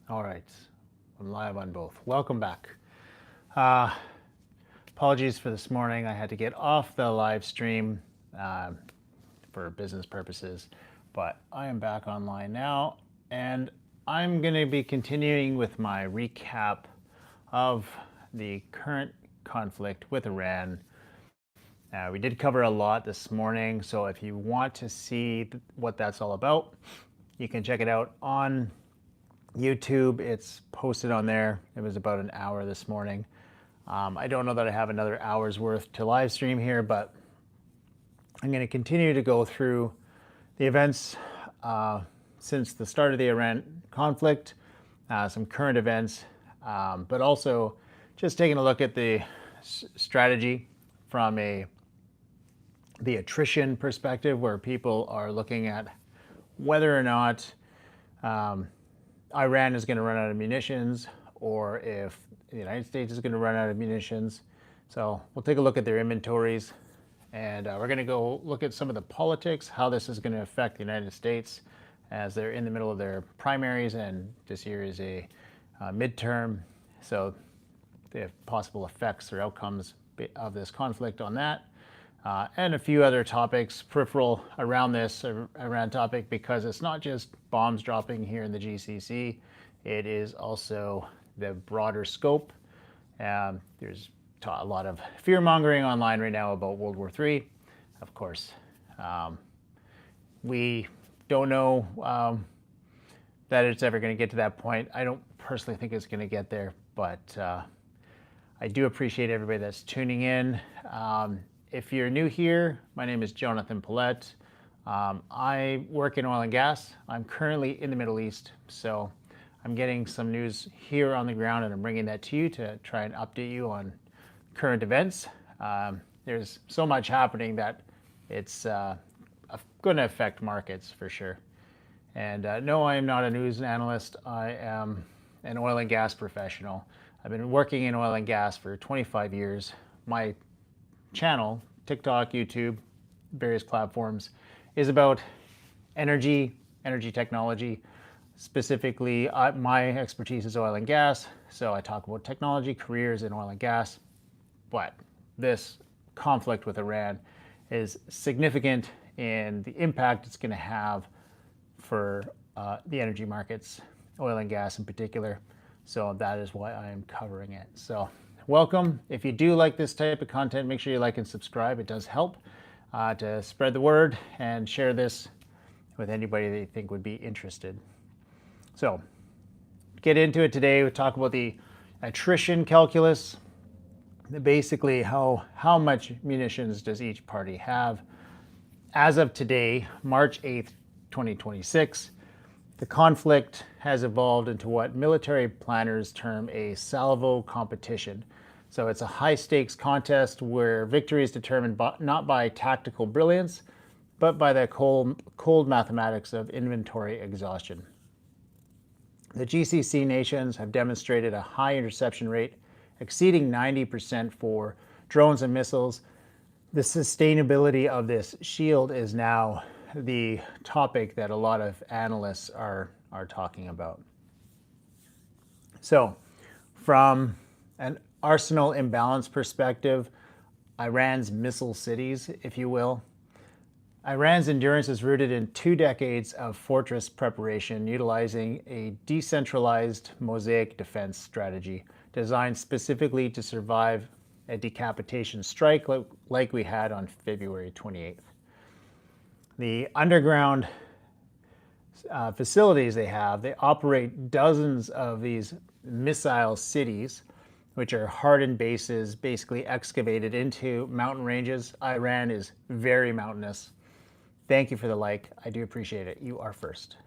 All right, I'm live on both. Welcome back. Uh, Apologies for this morning. I had to get off the live stream for business purposes, but I am back online now, and I'm going to be continuing with my recap of the current conflict with Iran. We did cover a lot this morning, so if you want to see what that's all about, you can check it out on YouTube. It's posted on there. It was about an hour this morning. I don't know that I have another hour's worth to live stream here, but I'm going to continue to go through the events since the start of the Iran conflict, some current events, but also just taking a look at the strategy from the attrition perspective, where people are looking at whether or not Iran is going to run out of munitions, or if the United States is going to run out of munitions. So we'll take a look at their inventories, and we're going to go look at some of the politics, how this is going to affect the United States as they're in the middle of their primaries, and this year is a midterm. So the possible effects or outcomes of this conflict on that. And a few other topics peripheral around this Iran topic, because it's not just bombs dropping here in the GCC, it is also the broader scope. There's a lot of fear mongering online right now about World War III. Of course, we don't know that it's ever going to get to that point. I don't personally think it's going to get there, but I do appreciate everybody that's tuning in. If you're new here, my name is Jonathan Paulette. I work in oil and gas. I'm currently in the Middle East, so I'm getting some news here on the ground, and I'm bringing that to you to try and update you on current events. There's so much happening that it's going to affect markets for sure. And no, I am not a news analyst. I am an oil and gas professional. I've been working in oil and gas for 25 years. My channel, TikTok, YouTube, various platforms, is about energy technology. Specifically, my expertise is oil and gas, so I talk about technology, careers in oil and gas. But this conflict with Iran is significant in the impact it's going to have for the energy markets, oil and gas in particular. So that is why I am covering it. So welcome. If you do like this type of content, make sure you like and subscribe. It does help to spread the word and share this with anybody that you think would be interested. So get into it today. We talk about the attrition calculus. Basically, how much munitions does each party have? As of today, March 8th, 2026, the conflict has evolved into what military planners term a salvo competition. So it's a high-stakes contest where victory is determined not by tactical brilliance, but by the cold mathematics of inventory exhaustion. The GCC nations have demonstrated a high interception rate, exceeding 90% for drones and missiles. The sustainability of this shield is now the topic that a lot of analysts are talking about. So, from an arsenal imbalance perspective, Iran's missile cities, if you will, Iran's endurance is rooted in 2 decades of fortress preparation, utilizing a decentralized mosaic defense strategy designed specifically to survive a decapitation strike like we had on February 28th. The underground facilities they operate dozens of these missile cities, which are hardened bases basically excavated into mountain ranges. Iran is very mountainous. Thank you for the like. I do appreciate it. You are first.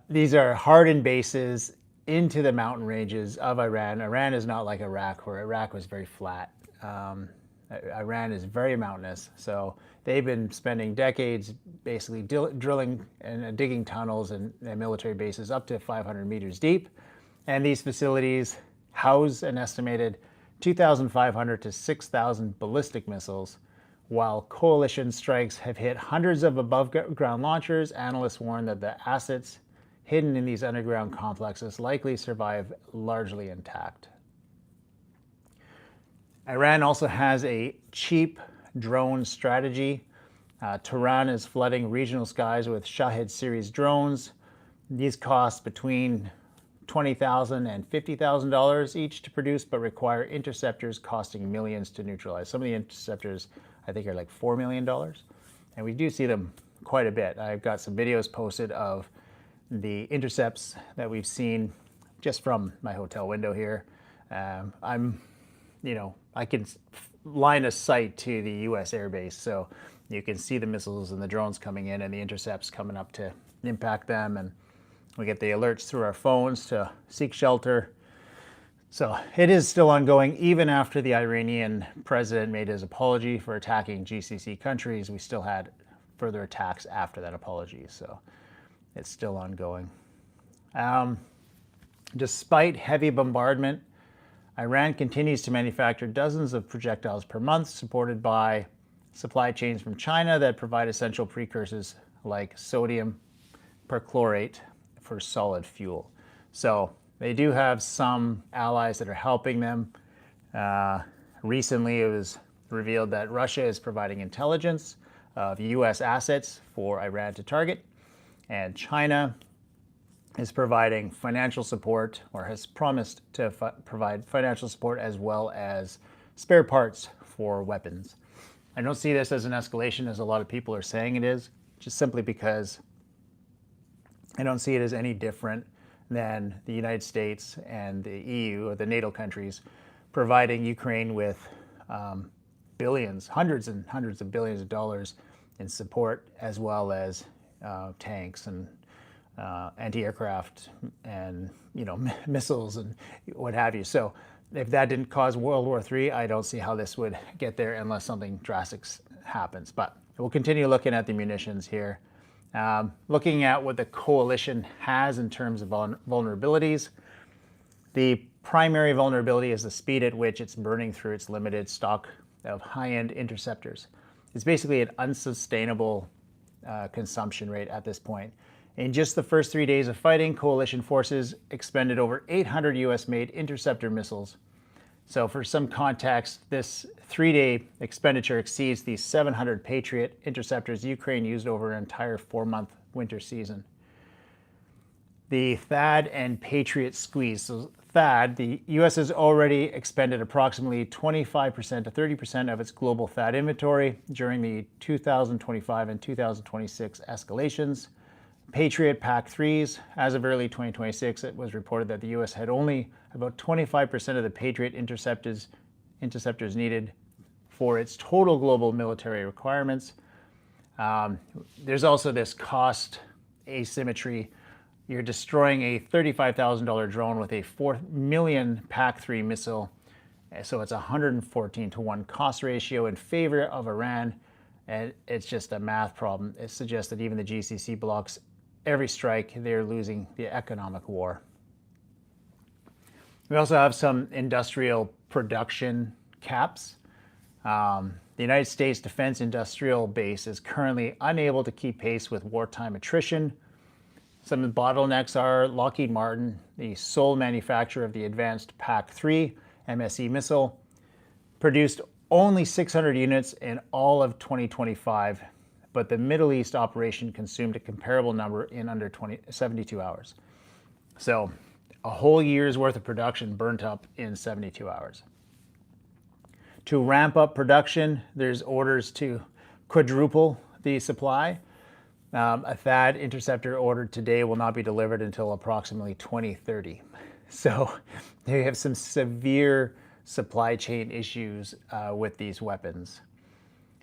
These are hardened bases into the mountain ranges of Iran. Iran is not like Iraq, where Iraq was very flat. Iran is very mountainous. So they've been spending decades basically drilling and digging tunnels and military bases up to 500 meters deep. And these facilities house an estimated 2,500 to 6,000 ballistic missiles, While coalition strikes have hit hundreds of above-ground launchers, analysts warn that the assets hidden in these underground complexes likely survive largely intact. Iran also has a cheap drone strategy. Tehran is flooding regional skies with Shahid series drones. These cost between $20,000 and $50,000 each to produce, but require interceptors costing millions to neutralize. Some of the interceptors, I think, are like $4 million. And we do see them quite a bit. I've got some videos posted of the intercepts that we've seen just from my hotel window here. I can line of sight to the U.S. airbase, so you can see the missiles and the drones coming in and the intercepts coming up to impact them, and we get the alerts through our phones to seek shelter. So it is still ongoing. Even after the Iranian president made his apology for attacking GCC countries, we still had further attacks after that apology, so it's still ongoing. Despite heavy bombardment, Iran continues to manufacture dozens of projectiles per month, supported by supply chains from China that provide essential precursors like sodium perchlorate for solid fuel. So they do have some allies that are helping them. Recently, it was revealed that Russia is providing intelligence of U.S. assets for Iran to target, and China is providing financial support, or has promised to provide financial support as well as spare parts for weapons. I don't see this as an escalation, as a lot of people are saying it is, just simply because I don't see it as any different than the United States and the EU, or the NATO countries, providing Ukraine with billions, hundreds and hundreds of billions of dollars in support, as well as tanks and anti-aircraft and missiles and what have you. So if that didn't cause World War III, I don't see how this would get there unless something drastic happens. But we'll continue looking at the munitions here. Looking at what the coalition has in terms of vulnerabilities. The primary vulnerability is the speed at which it's burning through its limited stock of high-end interceptors. It's basically an unsustainable consumption rate at this point. In just the first 3 days of fighting, coalition forces expended over 800 US-made interceptor missiles. So for some context, this 3-day expenditure exceeds the 700 Patriot interceptors Ukraine used over an entire 4-month winter season. The THAAD and Patriot squeeze. So THAAD, the US has already expended approximately 25% to 30% of its global THAAD inventory during the 2025 and 2026 escalations. Patriot PAC-3s, as of early 2026, it was reported that the U.S. had only about 25% of the Patriot interceptors needed for its total global military requirements. There's also this cost asymmetry. You're destroying a $35,000 drone with a 4 million PAC-3 missile, so it's a 114-to-1 cost ratio in favor of Iran, and it's just a math problem. It suggests that even the GCC bloc's every strike, they're losing the economic war. We also have some industrial production caps. The United States Defense Industrial Base is currently unable to keep pace with wartime attrition. Some of the bottlenecks are Lockheed Martin, the sole manufacturer of the advanced PAC-3 MSE missile, produced only 600 units in all of 2025, but the Middle East operation consumed a comparable number in under 72 hours. So a whole year's worth of production burnt up in 72 hours. To ramp up production, there's orders to quadruple the supply. A THAAD interceptor ordered today will not be delivered until approximately 2030. So they have some severe supply chain issues with these weapons.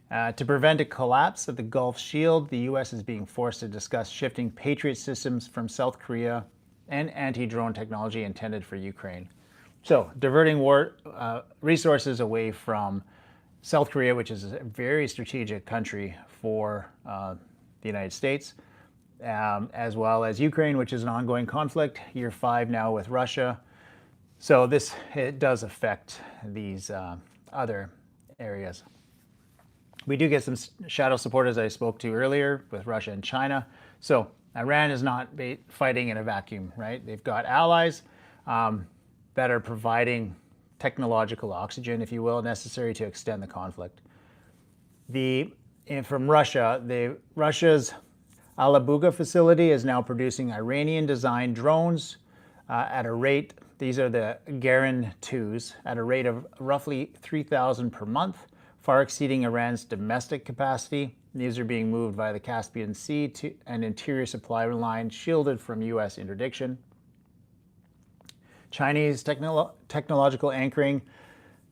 To prevent a collapse of the Gulf Shield, the U.S. is being forced to discuss shifting Patriot systems from South Korea and anti-drone technology intended for Ukraine. So diverting resources away from South Korea, which is a very strategic country for the United States, as well as Ukraine, which is an ongoing conflict, year 5 now with Russia. So it does affect these other areas. We do get some shadow support, as I spoke to earlier, with Russia and China. So Iran is not fighting in a vacuum, right? They've got allies that are providing technological oxygen, if you will, necessary to extend the conflict. From Russia, Russia's Alabuga facility is now producing Iranian-designed drones at a rate, these are the Garin 2s, at a rate of roughly 3,000 per month, far exceeding Iran's domestic capacity. These are being moved via the Caspian Sea to an interior supply line shielded from U.S. interdiction. Chinese technological anchoring.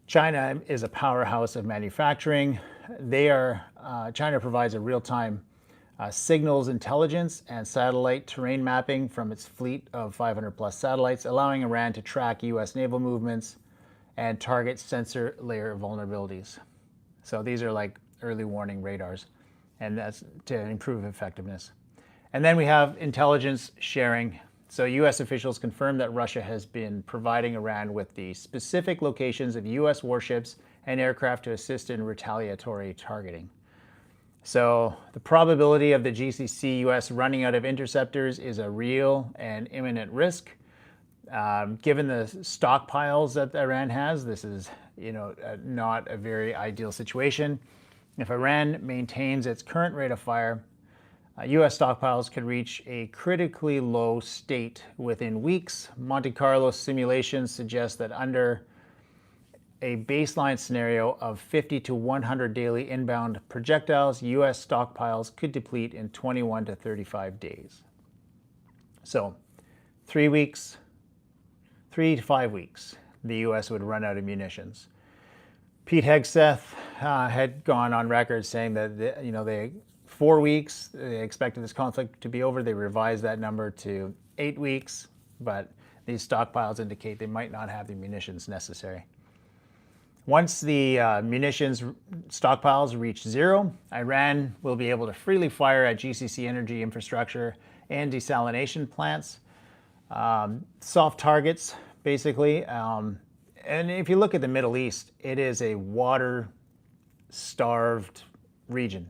China is a powerhouse of manufacturing. China provides a real-time signals intelligence and satellite terrain mapping from its fleet of 500 plus satellites, allowing Iran to track U.S. naval movements and target sensor layer vulnerabilities. So these are like early warning radars, and that's to improve effectiveness. And then we have intelligence sharing. So U.S. officials confirmed that Russia has been providing Iran with the specific locations of U.S. warships and aircraft to assist in retaliatory targeting. So the probability of the GCC U.S. running out of interceptors is a real and imminent risk. Given the stockpiles that Iran has, this is not a very ideal situation. If Iran maintains its current rate of fire, U.S. stockpiles could reach a critically low state within weeks. Monte Carlo simulations suggest that under a baseline scenario of 50 to 100 daily inbound projectiles, U.S. stockpiles could deplete in 21 to 35 days. So 3 to 5 weeks, the U.S. would run out of munitions. Pete Hegseth had gone on record saying that 4 weeks, they expected this conflict to be over. They revised that number to 8 weeks, but these stockpiles indicate they might not have the munitions necessary. Once the munitions stockpiles reach zero, Iran will be able to freely fire at GCC energy infrastructure and desalination plants. Soft targets, basically. And if you look at the Middle East, it is a water-starved region.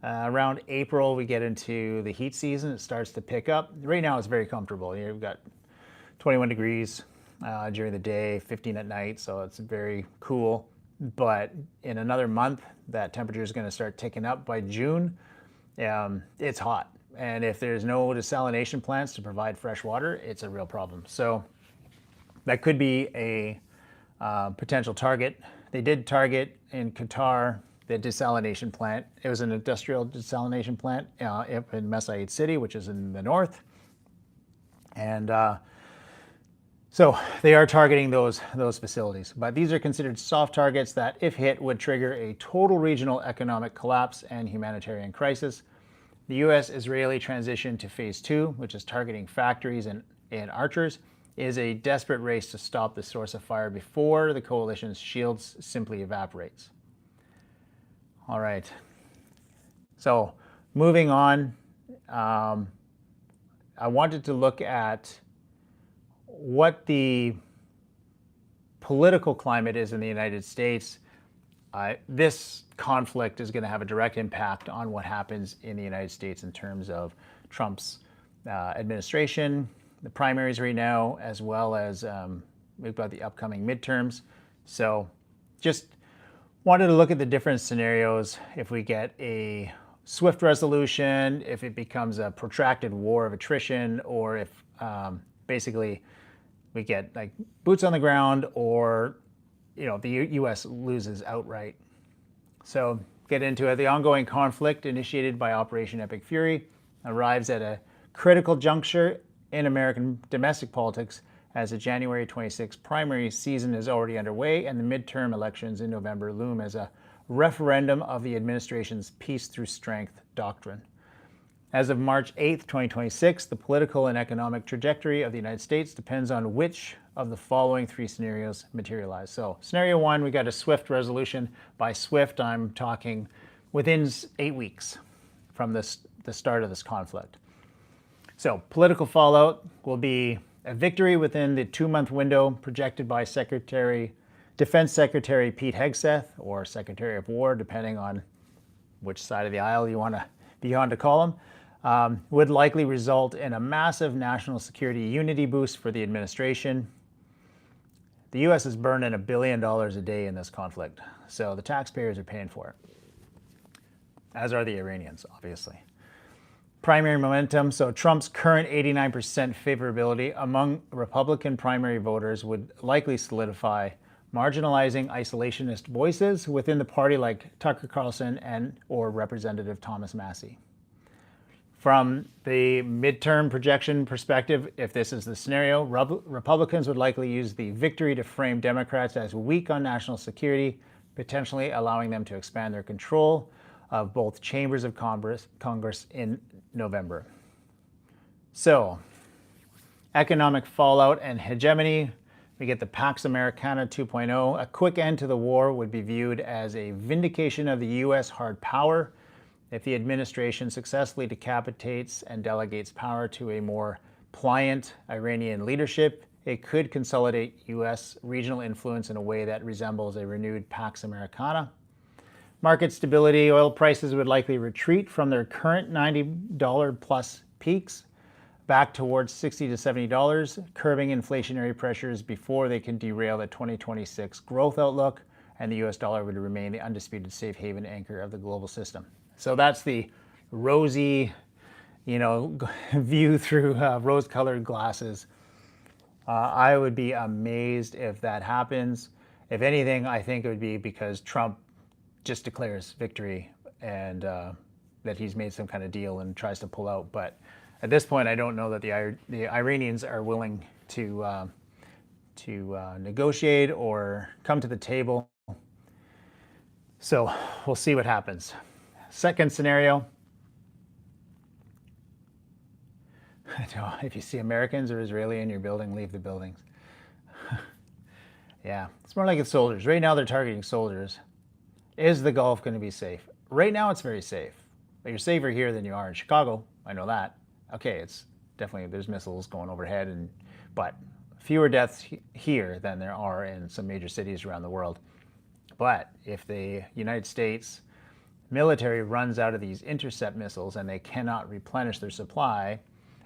Around April, we get into the heat season. It starts to pick up. Right now, it's very comfortable. You've got 21 degrees during the day, 15 at night, so it's very cool. But in another month, that temperature is going to start ticking up. By June, it's hot. And if there's no desalination plants to provide fresh water, it's a real problem. So that could be a potential target. They did target in Qatar the desalination plant. It was an industrial desalination plant up in Mesaid City, which is in the north. And so they are targeting those facilities. But these are considered soft targets that, if hit, would trigger a total regional economic collapse and humanitarian crisis. The U.S.-Israeli transition to phase 2, which is targeting factories and archers, is a desperate race to stop the source of fire before the coalition's shields simply evaporates. All right. So moving on, I wanted to look at what the political climate is in the United States. This conflict is going to have a direct impact on what happens in the United States in terms of Trump's administration, the primaries right now, as well as we've got the upcoming midterms. So just wanted to look at the different scenarios. If we get a swift resolution, if it becomes a protracted war of attrition, or if basically we get like boots on the ground, or the U.S. loses outright. So get into it. The ongoing conflict, initiated by Operation Epic Fury, arrives at a critical juncture in American domestic politics as the January 26 primary season is already underway, and the midterm elections in November loom as a referendum of the administration's peace through strength doctrine. As of March 8th, 2026, the political and economic trajectory of the United States depends on which of the following three scenarios materialize. So scenario one, we got a swift resolution. By swift, I'm talking within 8 weeks from the start of this conflict. So political fallout will be a victory within the 2-month window projected by Defense Secretary Pete Hegseth, or Secretary of War, depending on which side of the aisle you want to be on to call them, would likely result in a massive national security unity boost for the administration. The U.S. is burning $1 billion a day in this conflict, so the taxpayers are paying for it, as are the Iranians, obviously. Primary momentum, so Trump's current 89% favorability among Republican primary voters would likely solidify marginalizing isolationist voices within the party like Tucker Carlson or Representative Thomas Massie. From the midterm projection perspective, if this is the scenario, Republicans would likely use the victory to frame Democrats as weak on national security, potentially allowing them to expand their control of both chambers of Congress in November. So, economic fallout and hegemony. We get the Pax Americana 2.0. A quick end to the war would be viewed as a vindication of the U.S. hard power. If the administration successfully decapitates and delegates power to a more pliant Iranian leadership, it could consolidate U.S. regional influence in a way that resembles a renewed Pax Americana. Market stability, oil prices would likely retreat from their current $90 plus peaks back towards $60 to $70, curbing inflationary pressures before they can derail the 2026 growth outlook, and the U.S. dollar would remain the undisputed safe haven anchor of the global system. So that's the rosy, view through rose-colored glasses. I would be amazed if that happens. If anything, I think it would be because Trump just declares victory and that he's made some kind of deal and tries to pull out. But at this point, I don't know that the Iranians are willing to negotiate or come to the table. So we'll see what happens. Second scenario, if you see Americans or Israeli in your building, leave the buildings. Yeah, it's more like it's soldiers. Right now they're targeting soldiers. Is the Gulf going to be safe? Right now it's very safe, but you're safer here than you are in Chicago. I know that. Okay, it's definitely, there's missiles going overhead, but fewer deaths here than there are in some major cities around the world. But if the United States military runs out of these intercept missiles and they cannot replenish their supply,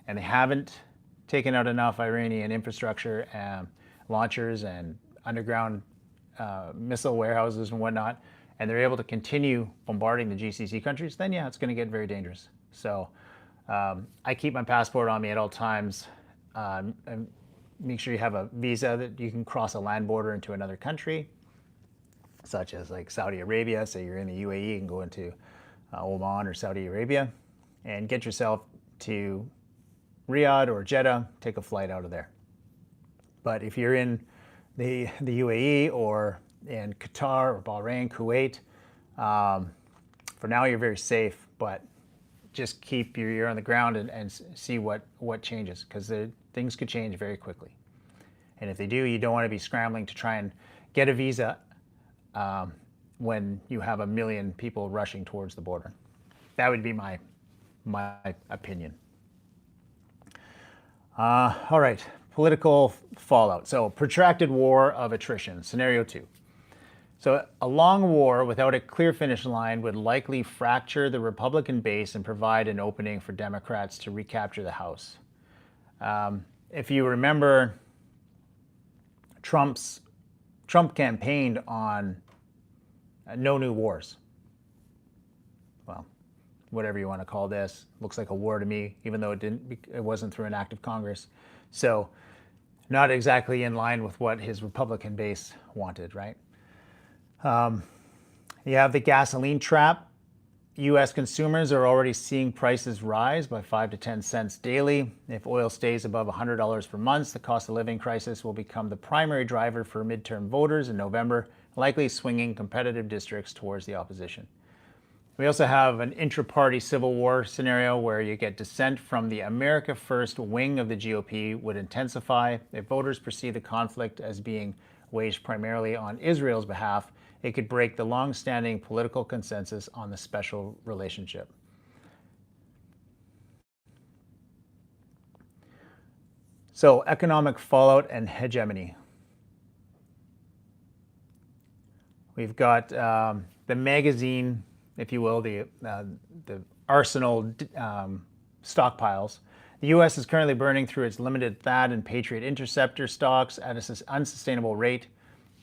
and they haven't taken out enough Iranian infrastructure and launchers and underground missile warehouses and whatnot, and they're able to continue bombarding the GCC countries, then yeah, it's going to get very dangerous. So I keep my passport on me at all times. And make sure you have a visa that you can cross a land border into another country, such as like Saudi Arabia. Say you're in the UAE, you can go into Oman or Saudi Arabia and get yourself to Riyadh or Jeddah, take a flight out of there. But if you're in the UAE or in Qatar or Bahrain, Kuwait, for now you're very safe, but just keep your ear on the ground and see what changes, because things could change very quickly. And if they do, you don't want to be scrambling to try and get a visa when you have 1 million people rushing towards the border. That would be my opinion. All right, political fallout. So protracted war of attrition, scenario 2. So a long war without a clear finish line would likely fracture the Republican base and provide an opening for Democrats to recapture the House. If you remember, Trump campaigned on no new wars. Well, whatever you want to call this, looks like a war to me, even though it wasn't through an act of Congress. So not exactly in line with what his Republican base wanted, right? You have the gasoline trap. U.S. consumers are already seeing prices rise by 5 to 10 cents daily. If oil stays above $100 per month, the cost of living crisis will become the primary driver for midterm voters in November, likely swinging competitive districts towards the opposition. We also have an intra-party civil war scenario where you get dissent from the America First wing of the GOP would intensify. If voters perceive the conflict as being waged primarily on Israel's behalf, it could break the long-standing political consensus on the special relationship. So, economic fallout and hegemony. We've got the magazine if you will, the arsenal stockpiles. The U.S. is currently burning through its limited THAAD and Patriot interceptor stocks at an unsustainable rate,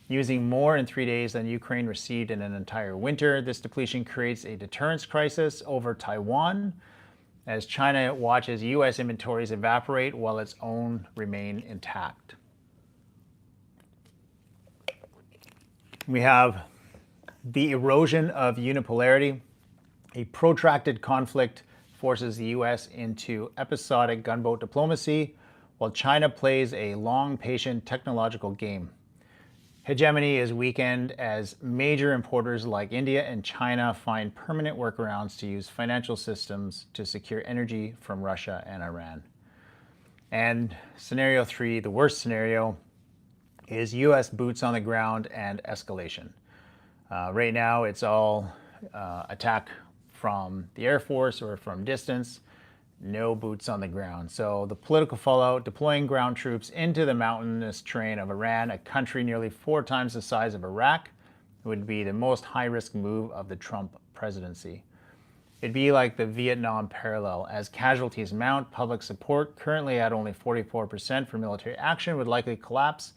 using more in 3 days than Ukraine received in an entire winter. This depletion creates a deterrence crisis over Taiwan as China watches U.S. inventories evaporate while its own remain intact. We have the erosion of unipolarity. A protracted conflict forces the U.S. into episodic gunboat diplomacy, while China plays a long, patient technological game. Hegemony is weakened as major importers like India and China find permanent workarounds to use financial systems to secure energy from Russia and Iran. And scenario 3, the worst scenario, is U.S. boots on the ground and escalation. Right now, it's all attack from the Air Force or from distance, no boots on the ground. So the political fallout, deploying ground troops into the mountainous terrain of Iran, a country nearly 4 times the size of Iraq, would be the most high-risk move of the Trump presidency. It'd be like the Vietnam parallel. As casualties mount, public support, currently at only 44% for military action, would likely collapse.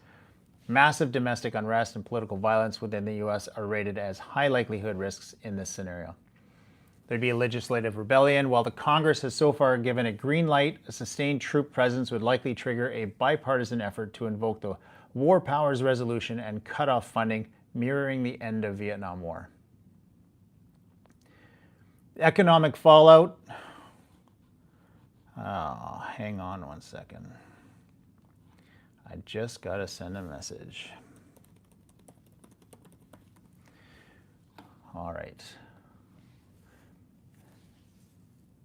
Massive domestic unrest and political violence within the U.S. are rated as high likelihood risks in this scenario. There'd be a legislative rebellion. While the Congress has so far given a green light, a sustained troop presence would likely trigger a bipartisan effort to invoke the War Powers Resolution and cut off funding, mirroring the end of Vietnam War. Economic fallout. Oh, hang on one second. I just got to send a message. All right.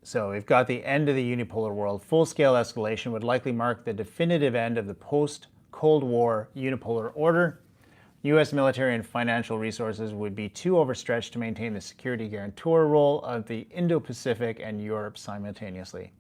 So we've got the end of the unipolar world. Full-scale escalation would likely mark the definitive end of the post-Cold War unipolar order. U.S. military and financial resources would be too overstretched to maintain the security guarantor role of the Indo-Pacific and Europe simultaneously.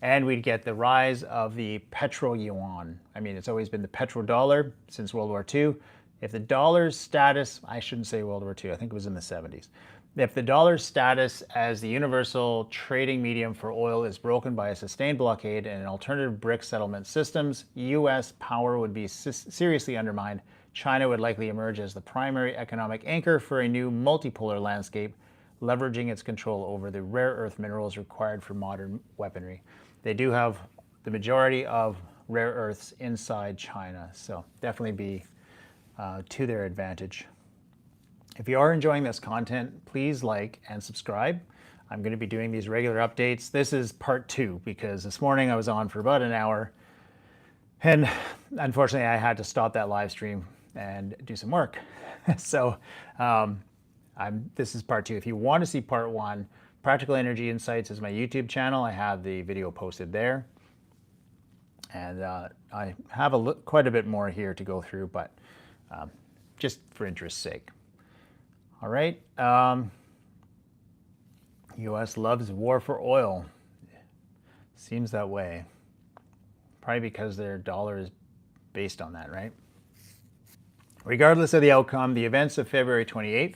And we'd get the rise of the petro-yuan. I mean, it's always been the petrodollar since World War II. If the dollar's status, I shouldn't say World War II, I think it was in the 70s. If the dollar's status as the universal trading medium for oil is broken by a sustained blockade and alternative BRICS settlement systems, U.S. power would be seriously undermined. China would likely emerge as the primary economic anchor for a new multipolar landscape, leveraging its control over the rare earth minerals required for modern weaponry. They do have the majority of rare earths inside China, so definitely be to their advantage. If you are enjoying this content, please like and subscribe. I'm going to be doing these regular updates. This is part 2 because this morning I was on for about an hour and unfortunately I had to stop that live stream and do some work. So this is part 2. If you want to see part 1, Practical Energy Insights is my YouTube channel. I have the video posted there. And I have quite a bit more here to go through, but just for interest's sake. All right. U.S. loves war for oil. Seems that way. Probably because their dollar is based on that, right? Regardless of the outcome, the events of February 28th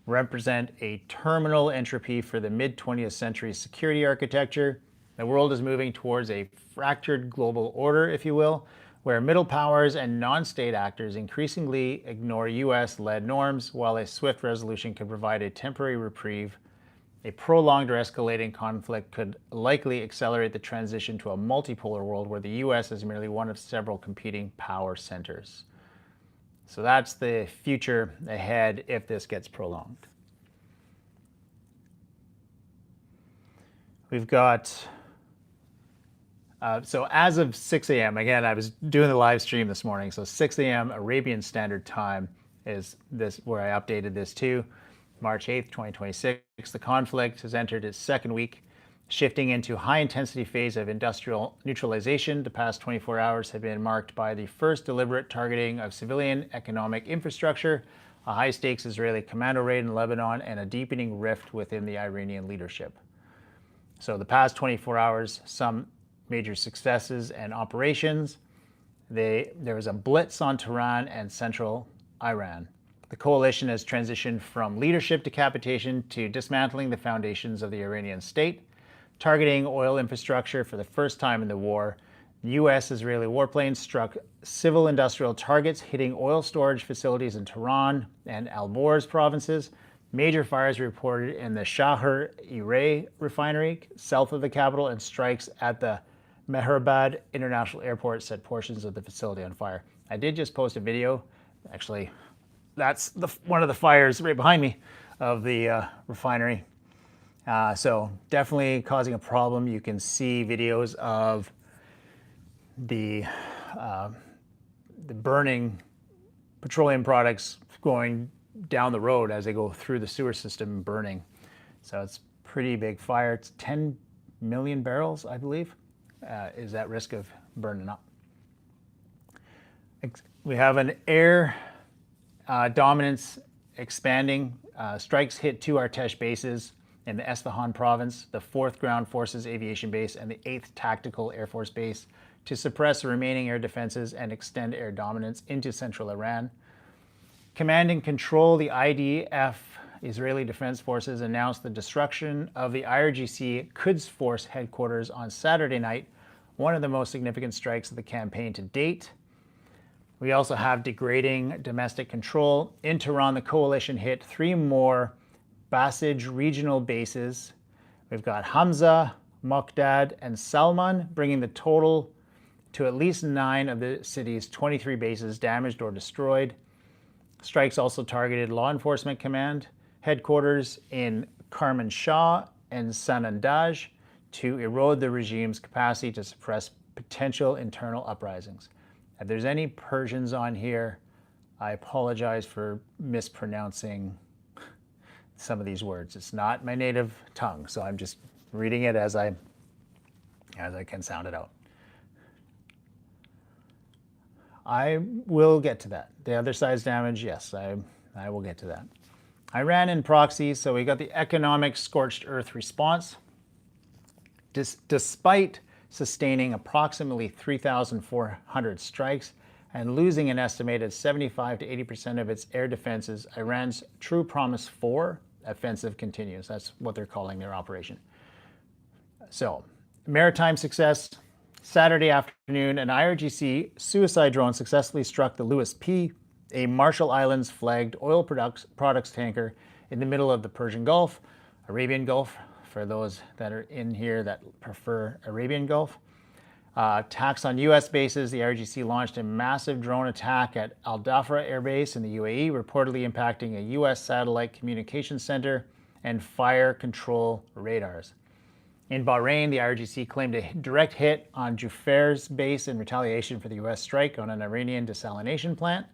represent a terminal entropy for the mid-20th century security architecture. The world is moving towards a fractured global order, if you will, where middle powers and non-state actors increasingly ignore U.S.-led norms, while a swift resolution could provide a temporary reprieve. A prolonged or escalating conflict could likely accelerate the transition to a multipolar world where the U.S. is merely one of several competing power centers. So that's the future ahead if this gets prolonged. We've got so as of 6 a.m., again, I was doing the live stream this morning, so 6 a.m. Arabian Standard Time is this where I updated this to. March 8th, 2026. The conflict has entered its second week, shifting into high-intensity phase of industrial neutralization. The past 24 hours have been marked by the first deliberate targeting of civilian economic infrastructure, a high-stakes Israeli commando raid in Lebanon, and a deepening rift within the Iranian leadership. So the past 24 hours, some major successes and operations. There was a blitz on Tehran and central Iran. the coalition has transitioned from leadership decapitation to dismantling the foundations of the Iranian state, targeting oil infrastructure for the first time in the war. U.S.-Israeli warplanes struck civil industrial targets, hitting oil storage facilities in Tehran and Alborz provinces. Major fires reported in the Shahr-e refinery, south of the capital, and strikes at the Mehrabad International Airport set portions of the facility on fire. I did just post a video. Actually, that's one of the fires right behind me of the refinery. So definitely causing a problem. You can see videos of the burning petroleum products going down the road as they go through the sewer system burning. So it's a pretty big fire. It's 10 million barrels, I believe, is at risk of burning up. We have an air dominance expanding. Strikes hit 2 Artesh bases in the Esfahan province, the 4th Ground Forces Aviation Base, and the 8th Tactical Air Force Base to suppress the remaining air defenses and extend air dominance into central Iran. Command and Control, the IDF, Israeli Defense Forces, announced the destruction of the IRGC Quds Force headquarters on Saturday night, one of the most significant strikes of the campaign to date. We also have degrading domestic control. In Tehran, the coalition hit 3 more Basij regional bases. We've got Hamza, Muqdad, and Salman, bringing the total to at least 9 of the city's 23 bases damaged or destroyed. Strikes also targeted Law Enforcement Command headquarters in Kermanshah and Sanandaj to erode the regime's capacity to suppress potential internal uprisings. If there's any Persians on here, I apologize for mispronouncing some of these words. It's not my native tongue, so I'm just reading it as I can sound it out. I will get to that. The other side's damage, yes, I will get to that. Iran and proxy, so we got the economic scorched earth response. Despite sustaining approximately 3,400 strikes and losing an estimated 75 to 80% of its air defenses, Iran's True Promise 4 offensive continues. That's what they're calling their operation. So, maritime success. Saturday afternoon, an IRGC suicide drone successfully struck the Lewis P, a Marshall Islands flagged oil products tanker in the middle of the Persian Gulf, Arabian Gulf, for those that are in here that prefer Arabian Gulf. Attacks on U.S. bases. The IRGC launched a massive drone attack at Al Dhafra Air Base in the UAE, reportedly impacting a U.S. satellite communications center and fire control radars. In Bahrain, the IRGC claimed a direct hit on Jufair's base in retaliation for the U.S. strike on an Iranian desalination plant,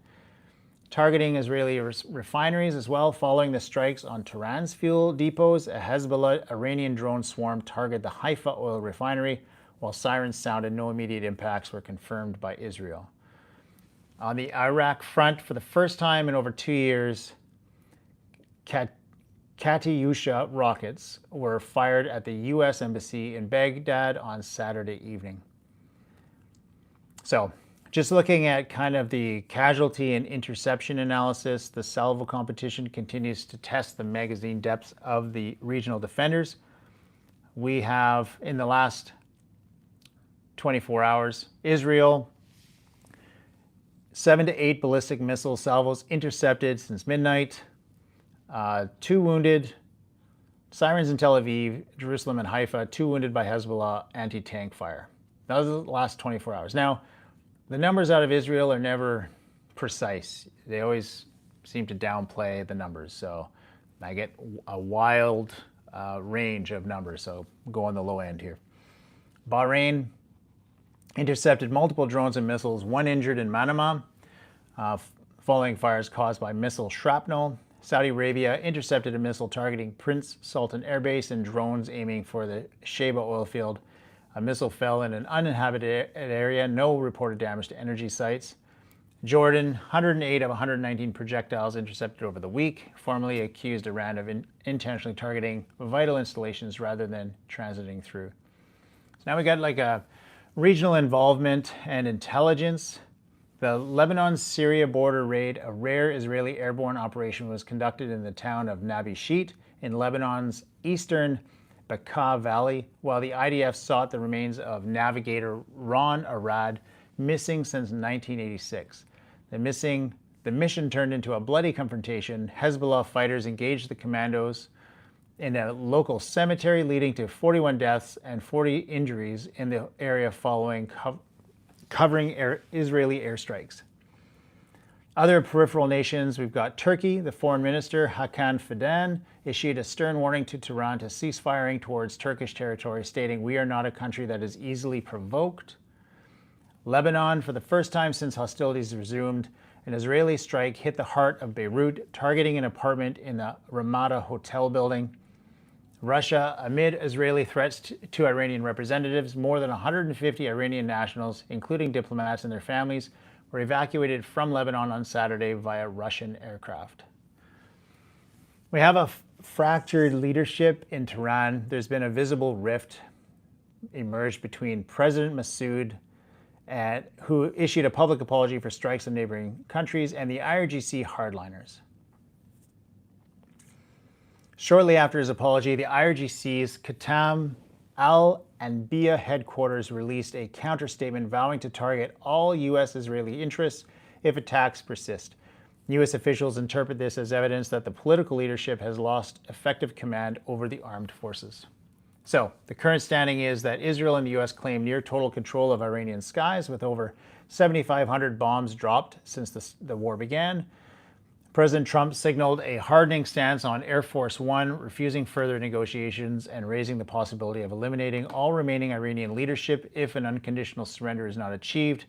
targeting Israeli refineries as well. Following the strikes on Tehran's fuel depots, a Hezbollah Iranian drone swarm targeted the Haifa oil refinery, while sirens sounded. No immediate impacts were confirmed by Israel. On the Iraq front, for the first time in over 2 years, Katyusha rockets were fired at the U.S. Embassy in Baghdad on Saturday evening. So, just looking at kind of the casualty and interception analysis, the salvo competition continues to test the magazine depths of the regional defenders. We have, in the last 24 hours, Israel, 7 to 8 ballistic missile salvos intercepted since midnight. 2 wounded, sirens in Tel Aviv, Jerusalem, and Haifa, 2 wounded by Hezbollah anti-tank fire. That was the last 24 hours. Now, the numbers out of Israel are never precise. They always seem to downplay the numbers. So I get a wild range of numbers. So go on the low end here. Bahrain intercepted multiple drones and missiles, 1 injured in Manama, following fires caused by missile shrapnel. Saudi Arabia intercepted a missile targeting Prince Sultan Air Base and drones aiming for the Sheba oil field. A missile fell in an uninhabited area. No reported damage to energy sites. Jordan, 108 of 119 projectiles intercepted over the week, formally accused Iran of intentionally targeting vital installations rather than transiting through. So now we got like a regional involvement and intelligence. The Lebanon-Syria border raid, a rare Israeli airborne operation, was conducted in the town of Nabi Sheet in Lebanon's eastern Bekaa Valley, while the IDF sought the remains of navigator Ron Arad, missing since 1986. The mission turned into a bloody confrontation. Hezbollah fighters engaged the commandos in a local cemetery, leading to 41 deaths and 40 injuries in the area following covering Israeli airstrikes. Other peripheral nations, we've got Turkey. The foreign minister, Hakan Fidan, issued a stern warning to Tehran to cease firing towards Turkish territory, stating, "We are not a country that is easily provoked." Lebanon, for the first time since hostilities resumed, an Israeli strike hit the heart of Beirut, targeting an apartment in the Ramada hotel building. Russia, amid Israeli threats to Iranian representatives, more than 150 Iranian nationals, including diplomats and their families, were evacuated from Lebanon on Saturday via Russian aircraft. We have a fractured leadership in Tehran. There's been a visible rift emerged between President Massoud, who issued a public apology for strikes in neighboring countries, and the IRGC hardliners. Shortly after his apology, the IRGC's Khatam al-Anbiya headquarters released a counter-statement vowing to target all U.S.-Israeli interests if attacks persist. U.S. officials interpret this as evidence that the political leadership has lost effective command over the armed forces. So, the current standing is that Israel and the U.S. claim near total control of Iranian skies, with over 7,500 bombs dropped since the war began. President Trump signaled a hardening stance on Air Force One, refusing further negotiations and raising the possibility of eliminating all remaining Iranian leadership if an unconditional surrender is not achieved.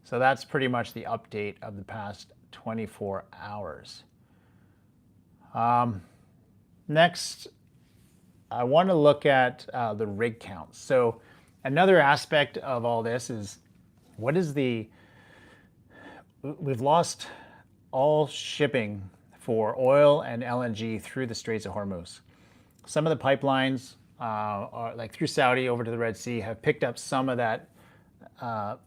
So that's pretty much the update of the past 24 hours. Next, I want to look at the rig count. So another aspect of all this is, we've lost all shipping for oil and LNG through the Straits of Hormuz. Some of the pipelines, are like through Saudi over to the Red Sea, have picked up some of that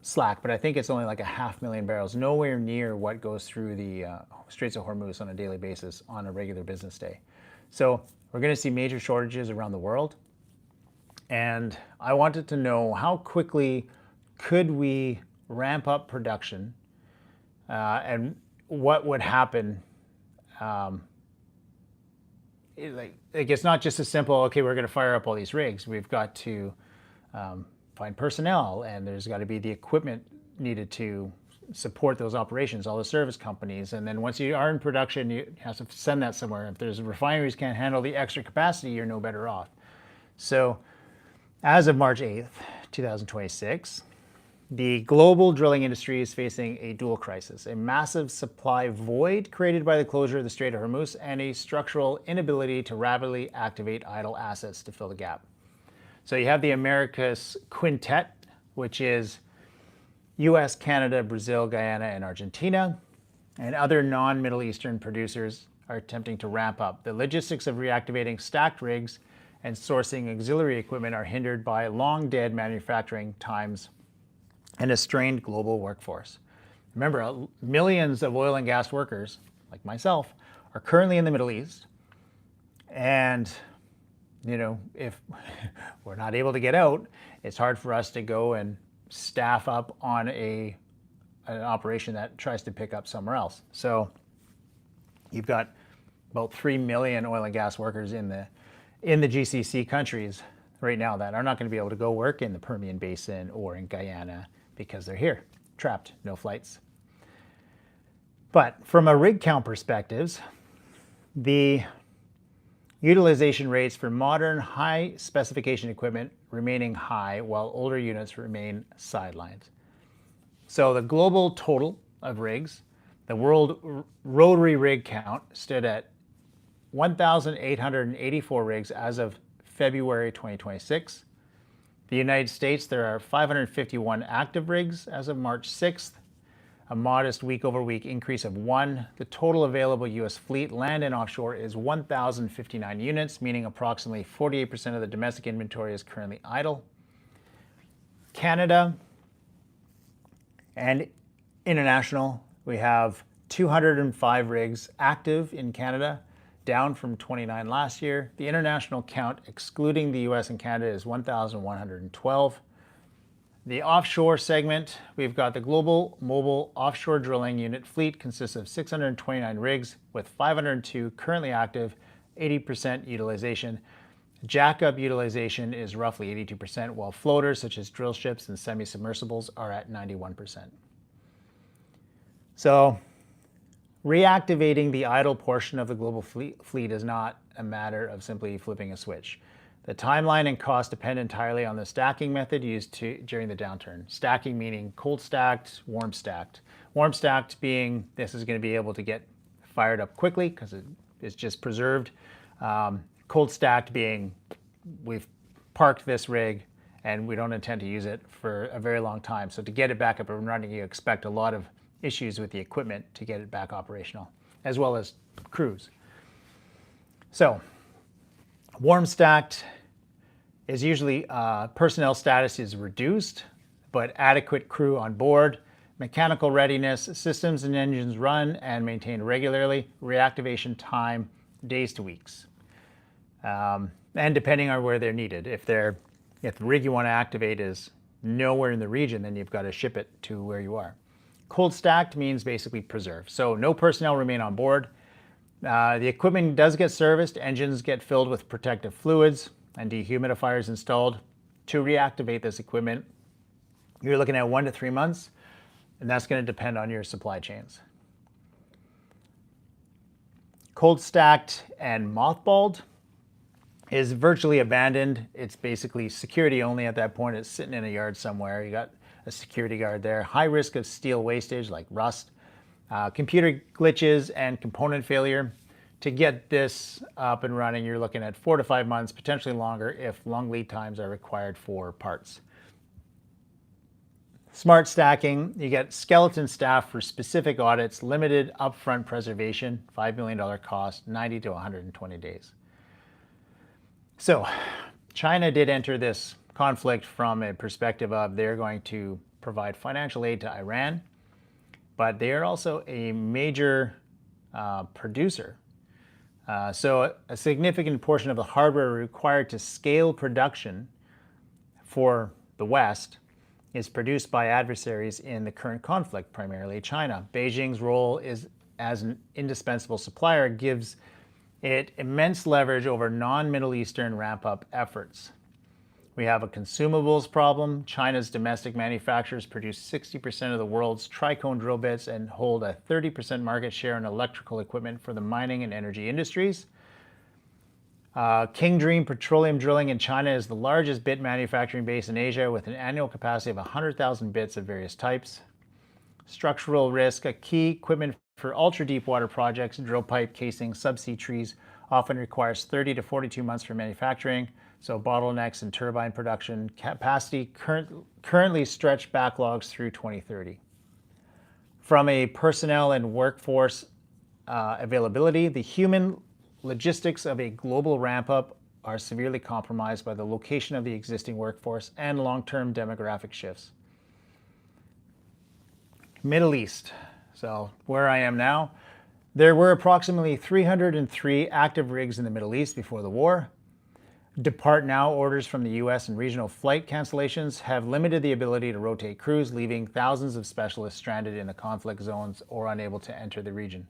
slack, but I think it's only like 500,000 barrels, nowhere near what goes through the Straits of Hormuz on a daily basis on a regular business day. So we're going to see major shortages around the world. And I wanted to know, how quickly could we ramp up production, and what would happen? It's not just as simple, okay, we're going to fire up all these rigs. We've got to find personnel, and there's got to be the equipment needed to support those operations, all the service companies. And then once you are in production, you have to send that somewhere. If there's refineries can't handle the extra capacity, you're no better off. So as of March 8th, 2026, the global drilling industry is facing a dual crisis: a massive supply void created by the closure of the Strait of Hormuz, and a structural inability to rapidly activate idle assets to fill the gap. So you have the Americas Quintet, which is US, Canada, Brazil, Guyana, and Argentina, and other non-Middle Eastern producers are attempting to ramp up. The logistics of reactivating stacked rigs and sourcing auxiliary equipment are hindered by long-dead manufacturing times and a strained global workforce. Remember, millions of oil and gas workers, like myself, are currently in the Middle East. And, if we're not able to get out, it's hard for us to go and staff up on an operation that tries to pick up somewhere else. So you've got about 3 million oil and gas workers in the GCC countries right now that are not going to be able to go work in the Permian Basin or in Guyana, because they're here, trapped, no flights. But from a rig count perspective, the utilization rates for modern high specification equipment remaining high, while older units remain sidelined. So the global total of rigs, the world rotary rig count, stood at 1,884 rigs as of February 2026. The United States, there are 551 active rigs as of March 6th, a modest week-over-week increase of 1. The total available U.S. fleet, land and offshore, is 1,059 units, meaning approximately 48% of the domestic inventory is currently idle. Canada, And international, we have 205 rigs active in Canada, down from 29 last year. The international count, excluding the US and Canada, is 1,112. The offshore segment, we've got the global mobile offshore drilling unit fleet consists of 629 rigs with 502 currently active, 80% utilization. Jackup utilization is roughly 82%, while floaters such as drill ships and semi-submersibles are at 91%. So reactivating the idle portion of the global fleet is not a matter of simply flipping a switch. The timeline and cost depend entirely on the stacking method used during the downturn. Stacking meaning cold stacked, warm stacked. Warm stacked being this is going to be able to get fired up quickly because it is just preserved. Cold stacked being we've parked this rig and we don't intend to use it for a very long time. So to get it back up and running, you expect a lot of issues with the equipment to get it back operational, as well as crews. So warm stacked is usually personnel status is reduced, but adequate crew on board, mechanical readiness, systems and engines run and maintained regularly, reactivation time days to weeks. And depending on where they're needed. If the rig you want to activate is nowhere in the region, then you've got to ship it to where you are. Cold stacked means basically preserved. So no personnel remain on board. The equipment does get serviced, engines get filled with protective fluids and dehumidifiers installed. To reactivate this equipment, you're looking at 1 to 3 months, and that's going to depend on your supply chains. Cold stacked and mothballed is virtually abandoned. It's basically security only at that point. It's sitting in a yard somewhere. You got a security guard there. High risk of steel wastage like rust, computer glitches, and component failure. To get this up and running, you're looking at 4 to 5 months, potentially longer if long lead times are required for parts. Smart stacking, you get skeleton staff for specific audits, limited upfront preservation, $5 million cost, 90 to 120 days. So China did enter this conflict from a perspective of they're going to provide financial aid to Iran, but they are also a major producer. So a significant portion of the hardware required to scale production for the West is produced by adversaries in the current conflict, primarily China. Beijing's role as an indispensable supplier gives it immense leverage over non-Middle Eastern ramp-up efforts. We have a consumables problem. China's domestic manufacturers produce 60% of the world's tricone drill bits and hold a 30% market share in electrical equipment for the mining and energy industries. King Dream Petroleum Drilling in China is the largest bit manufacturing base in Asia with an annual capacity of 100,000 bits of various types. Structural risk, a key equipment for ultra-deep water projects, drill pipe, casing, subsea trees, often requires 30 to 42 months for manufacturing. So bottlenecks in turbine production capacity currently stretch backlogs through 2030. From a personnel and workforce availability, the human logistics of a global ramp-up are severely compromised by the location of the existing workforce and long-term demographic shifts. Middle East. So where I am now, there were approximately 303 active rigs in the Middle East before the war. Depart now orders from the US and regional flight cancellations have limited the ability to rotate crews, leaving thousands of specialists stranded in the conflict zones or unable to enter the region.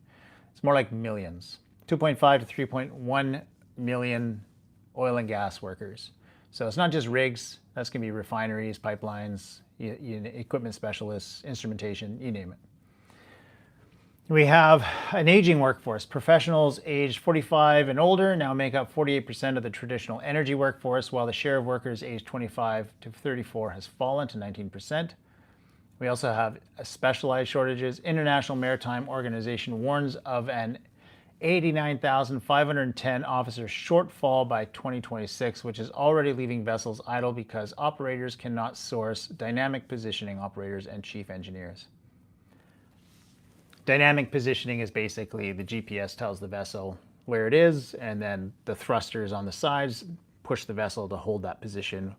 It's more like millions. 2.5 to 3.1 million oil and gas workers. So it's not just rigs, that's going to be refineries, pipelines, equipment specialists, instrumentation, you name it. We have an aging workforce. Professionals aged 45 and older now make up 48% of the traditional energy workforce, while the share of workers aged 25 to 34 has fallen to 19%. We also have specialized shortages. International Maritime Organization warns of an 89,510 officer shortfall by 2026, which is already leaving vessels idle because operators cannot source dynamic positioning operators and chief engineers. Dynamic positioning is basically the GPS tells the vessel where it is, and then the thrusters on the sides push the vessel to hold that position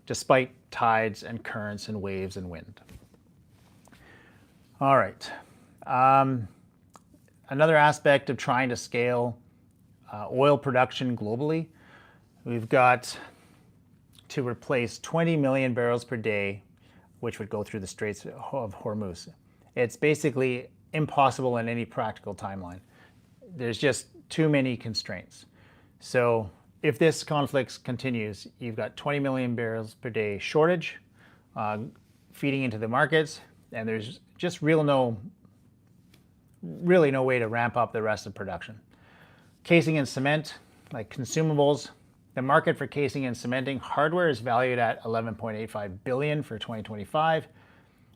despite tides and currents and waves and wind. All right. Another aspect of trying to scale oil production globally, we've got to replace 20 million barrels per day, which would go through the Straits of Hormuz. It's basically impossible in any practical timeline. There's just too many constraints. So if this conflict continues, you've got 20 million barrels per day shortage feeding into the markets, and there's just really no way to ramp up the rest of production. Casing and cement, like consumables, the market for casing and cementing hardware is valued at $11.85 billion for 2025.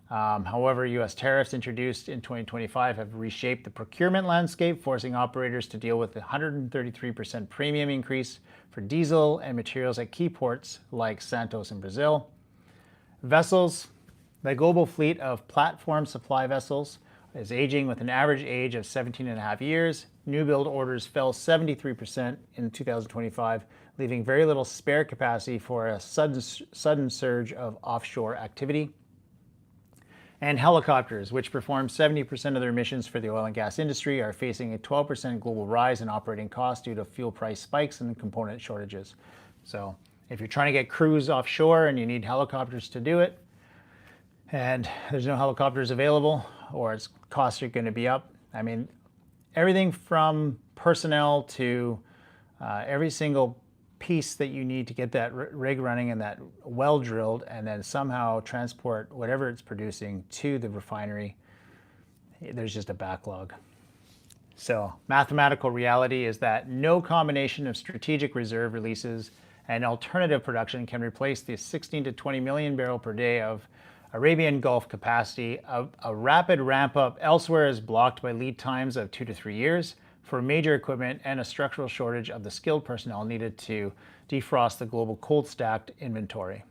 However, U.S. tariffs introduced in 2025 have reshaped the procurement landscape, forcing operators to deal with the 133% premium increase for diesel and materials at key ports like Santos in Brazil. Vessels, the global fleet of platform supply vessels is aging with an average age of 17.5 years. New build orders fell 73% in 2025, leaving very little spare capacity for a sudden surge of offshore activity. And helicopters, which perform 70% of their missions for the oil and gas industry, are facing a 12% global rise in operating costs due to fuel price spikes and component shortages. So if you're trying to get crews offshore and you need helicopters to do it, and there's no helicopters available, or its costs are going to be up. I mean, everything from personnel to every single piece that you need to get that rig running and that well drilled, and then somehow transport whatever it's producing to the refinery, there's just a backlog. So mathematical reality is that no combination of strategic reserve releases and alternative production can replace the 16 to 20 million barrel per day of Arabian Gulf capacity. A rapid ramp up elsewhere is blocked by lead times of 2 to 3 years for major equipment and a structural shortage of the skilled personnel needed to defrost the global cold stacked inventory.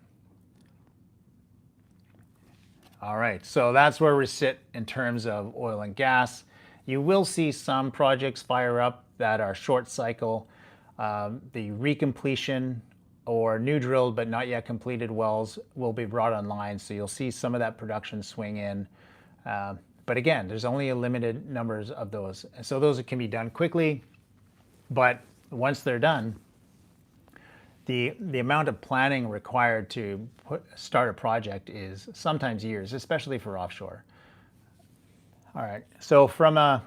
All right, so that's where we sit in terms of oil and gas. You will see some projects fire up that are short cycle. The recompletion or new drilled but not yet completed wells will be brought online, so you'll see some of that production swing in. But again, there's only a limited numbers of those. So those can be done quickly, but once they're done, the amount of planning required to start a project is sometimes years, especially for offshore. All right, so from a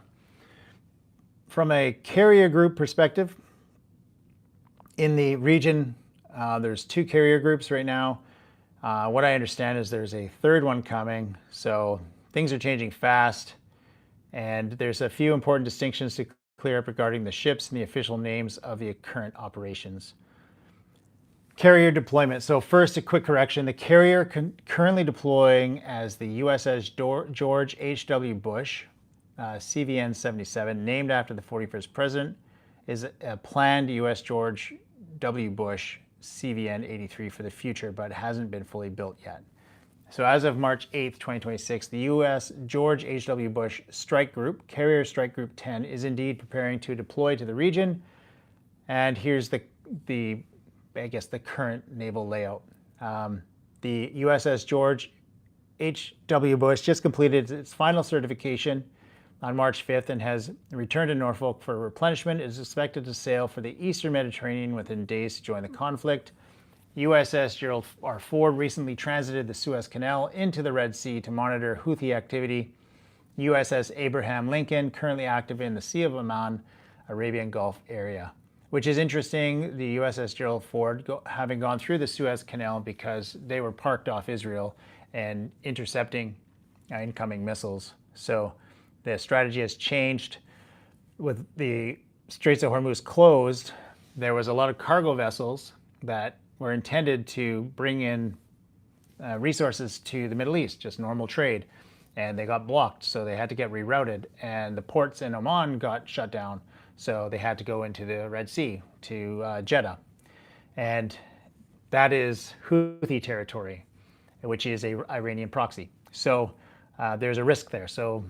carrier group perspective, in the region, there's 2 carrier groups right now. What I understand is there's a third one coming, so things are changing fast, and there's a few important distinctions to clear up regarding the ships and the official names of the current operations. Carrier deployment. So first, a quick correction. The carrier currently deploying as the USS George H.W. Bush, CVN 77, named after the 41st president, is a planned US George W. Bush CVN 83 for the future, but hasn't been fully built yet. So as of March 8th, 2026, the U.S. George H.W. Bush Strike Group, Carrier Strike Group 10, is indeed preparing to deploy to the region. And here's the current naval layout. The USS George H.W. Bush just completed its final certification on March 5th and has returned to Norfolk for replenishment. It is expected to sail for the Eastern Mediterranean within days to join the conflict. USS Gerald R. Ford recently transited the Suez Canal into the Red Sea to monitor Houthi activity. USS Abraham Lincoln, currently active in the Sea of Oman, Arabian Gulf area, which is interesting, the USS Gerald Ford having gone through the Suez Canal because they were parked off Israel and intercepting incoming missiles. So the strategy has changed. With the Straits of Hormuz closed, there was a lot of cargo vessels that were intended to bring in resources to the Middle East, just normal trade, and they got blocked, so they had to get rerouted, and the ports in Oman got shut down, so they had to go into the Red Sea to Jeddah, and that is Houthi territory, which is a Iranian proxy. So there's a risk there. So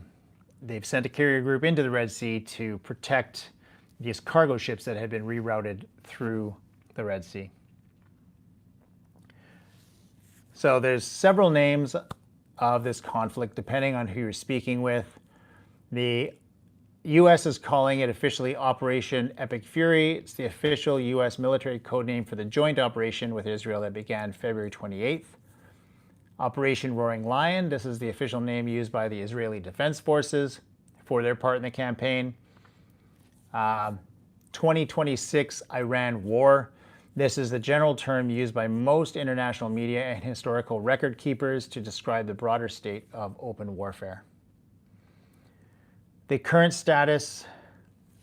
they've sent a carrier group into the Red Sea to protect these cargo ships that had been rerouted through the Red Sea. So there's several names of this conflict, depending on who you're speaking with. The U.S. is calling it officially Operation Epic Fury. It's the official U.S. military codename for the joint operation with Israel that began February 28th. Operation Roaring Lion, this is the official name used by the Israeli Defense Forces for their part in the campaign. 2026 Iran War. This is the general term used by most international media and historical record keepers to describe the broader state of open warfare. The current status,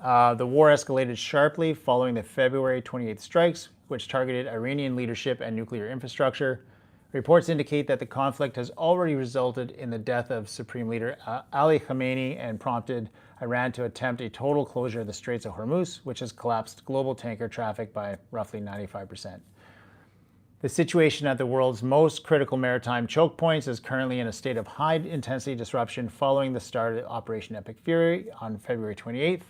the war escalated sharply following the February 28th strikes, which targeted Iranian leadership and nuclear infrastructure. Reports indicate that the conflict has already resulted in the death of Supreme Leader Ali Khamenei and prompted Iran to attempt a total closure of the Straits of Hormuz, which has collapsed global tanker traffic by roughly 95%. The situation at the world's most critical maritime choke points is currently in a state of high intensity disruption following the start of Operation Epic Fury on February 28th.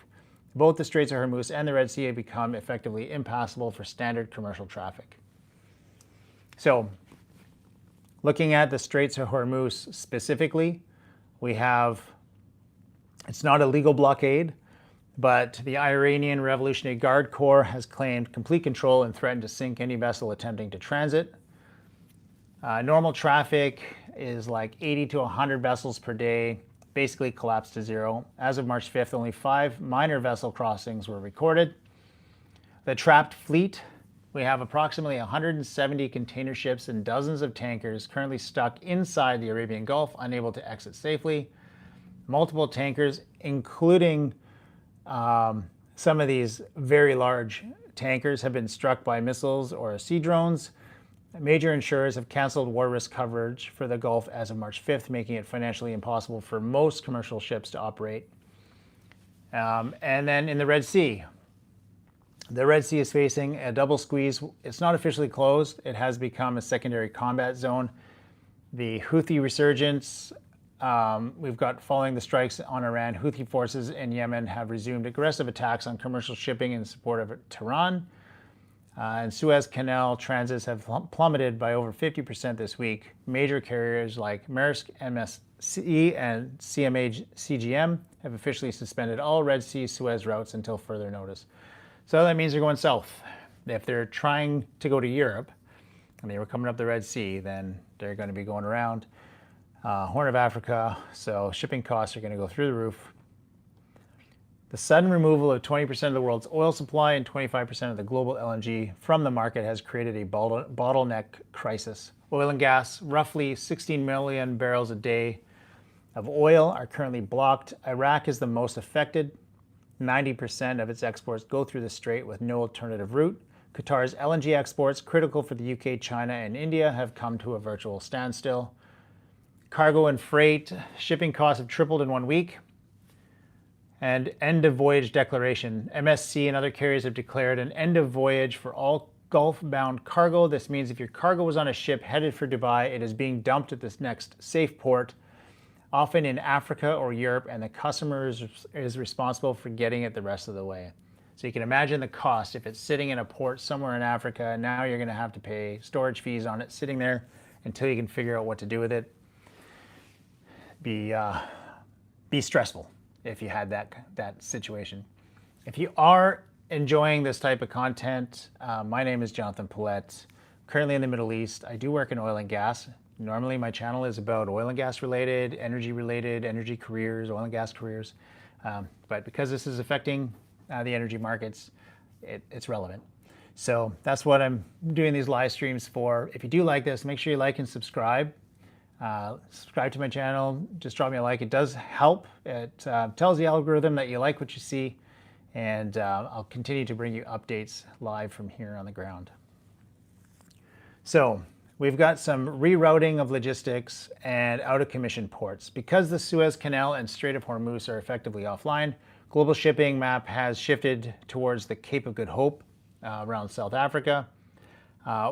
Both the Straits of Hormuz and the Red Sea have become effectively impassable for standard commercial traffic. So, looking at the Straits of Hormuz specifically, we have, it's not a legal blockade, but the Iranian Revolutionary Guard Corps has claimed complete control and threatened to sink any vessel attempting to transit. Normal traffic is like 80 to 100 vessels per day, basically collapsed to zero. As of March 5th, only 5 minor vessel crossings were recorded. The trapped fleet, we have approximately 170 container ships and dozens of tankers currently stuck inside the Arabian Gulf, unable to exit safely. Multiple tankers, including some of these very large tankers, have been struck by missiles or sea drones. Major insurers have canceled war risk coverage for the Gulf as of March 5th, making it financially impossible for most commercial ships to operate. And then in the Red Sea, the Red Sea is facing a double squeeze. It's not officially closed. It has become a secondary combat zone. The Houthi resurgence, we've got following the strikes on Iran, Houthi forces in Yemen have resumed aggressive attacks on commercial shipping in support of Tehran. And Suez Canal transits have plummeted by over 50% this week. Major carriers like Maersk, MSC, and CMA CGM have officially suspended all Red Sea Suez routes until further notice. So that means they're going south. If they're trying to go to Europe and they were coming up the Red Sea, then they're going to be going around Horn of Africa. So shipping costs are going to go through the roof. The sudden removal of 20% of the world's oil supply and 25% of the global LNG from the market has created a bottleneck crisis. Oil and gas, roughly 16 million barrels a day of oil are currently blocked. Iraq is the most affected. 90% of its exports go through the strait with no alternative route. Qatar's LNG exports, critical for the UK, China, and India, have come to a virtual standstill. Cargo and freight, shipping costs have tripled in 1 week. And end of voyage declaration. MSC and other carriers have declared an end of voyage for all Gulf-bound cargo. This means if your cargo was on a ship headed for Dubai, it is being dumped at this next safe port, often in Africa or Europe, and the customer is responsible for getting it the rest of the way. So you can imagine the cost if it's sitting in a port somewhere in Africa, and now you're going to have to pay storage fees on it sitting there until you can figure out what to do with it. Be stressful if you had that situation. If you are enjoying this type of content, my name is Jonathan Paulette, currently in the Middle East. I do work in oil and gas. Normally my channel is about oil and gas related, energy careers, oil and gas careers. But because this is affecting the energy markets, it's relevant. So that's what I'm doing these live streams for. If you do like this, make sure you like and subscribe. Subscribe to my channel, just drop me a like. It does help. It tells the algorithm that you like what you see, and I'll continue to bring you updates live from here on the ground. So we've got some rerouting of logistics and out of commission ports. Because the Suez Canal and Strait of Hormuz are effectively offline, global shipping map has shifted towards the Cape of Good Hope around South Africa,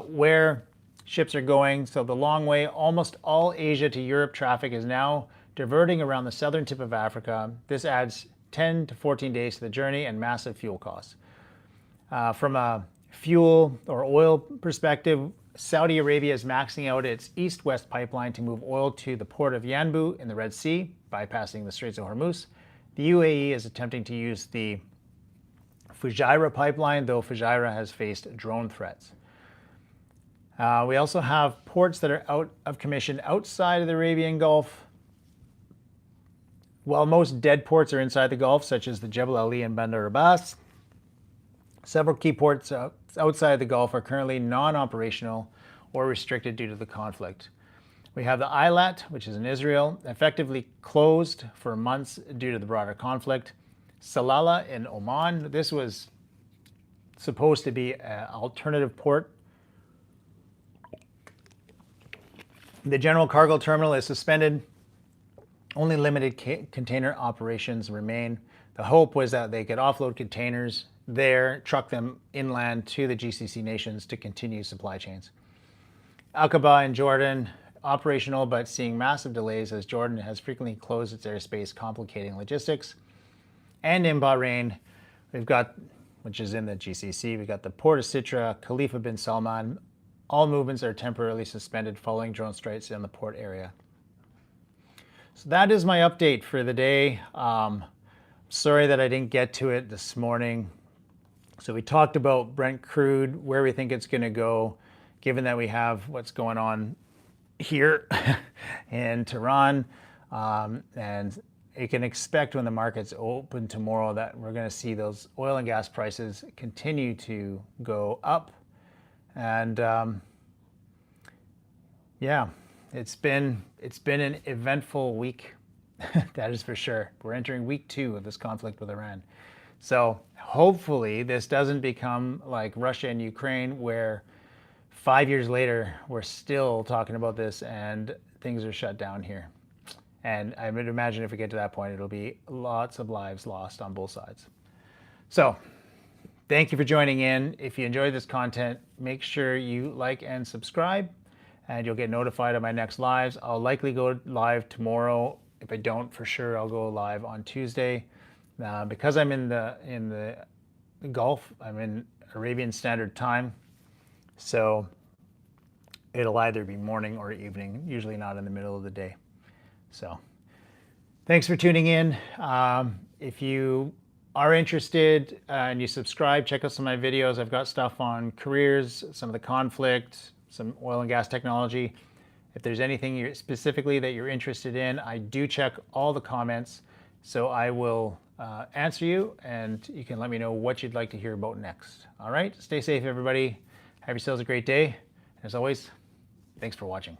where ships are going. So the long way, almost all Asia to Europe traffic is now diverting around the southern tip of Africa. This adds 10 to 14 days to the journey and massive fuel costs. From a fuel or oil perspective, Saudi Arabia is maxing out its east-west pipeline to move oil to the port of Yanbu in the Red Sea, bypassing the Straits of Hormuz. The UAE is attempting to use the Fujairah pipeline, though Fujairah has faced drone threats. We also have ports that are out of commission outside of the Arabian Gulf. While most dead ports are inside the Gulf, such as the Jebel Ali and Bandar Abbas, several key ports outside the Gulf are currently non-operational or restricted due to the conflict. We have the Eilat, which is in Israel, effectively closed for months due to the broader conflict. Salalah in Oman, this was supposed to be an alternative port. The general cargo terminal is suspended. Only limited container operations remain. The hope was that they could offload containers there, truck them inland to the GCC nations to continue supply chains. Aqaba in Jordan, operational but seeing massive delays as Jordan has frequently closed its airspace, complicating logistics. And in Bahrain, we've got, which is in the GCC, we've got the Port of Sitra, Khalifa bin Salman. All movements are temporarily suspended following drone strikes in the port area. So that is my update for the day. Sorry that I didn't get to it this morning. So we talked about Brent crude, where we think it's going to go, given that we have what's going on here in Tehran. And you can expect when the markets open tomorrow that we're going to see those oil and gas prices continue to go up. And yeah, it's been an eventful week. That is for sure. We're entering week 2 of this conflict with Iran. So hopefully this doesn't become like Russia and Ukraine, where 5 years later we're still talking about this and things are shut down here. And I would imagine if we get to that point, it'll be lots of lives lost on both sides. So thank you for joining in. If you enjoyed this content, make sure you like and subscribe, and you'll get notified of my next lives. I'll likely go live tomorrow. If I don't, for sure, I'll go live on Tuesday. Because I'm in the Gulf, I'm in Arabian Standard Time. So it'll either be morning or evening, usually not in the middle of the day. So thanks for tuning in. If you are interested and you subscribe, check out some of my videos. I've got stuff on careers, some of the conflict, some oil and gas technology. If there's anything specifically that you're interested in, I do check all the comments. So I will answer you, and you can let me know what you'd like to hear about next. All right, stay safe, everybody. Have yourselves a great day. As always, thanks for watching.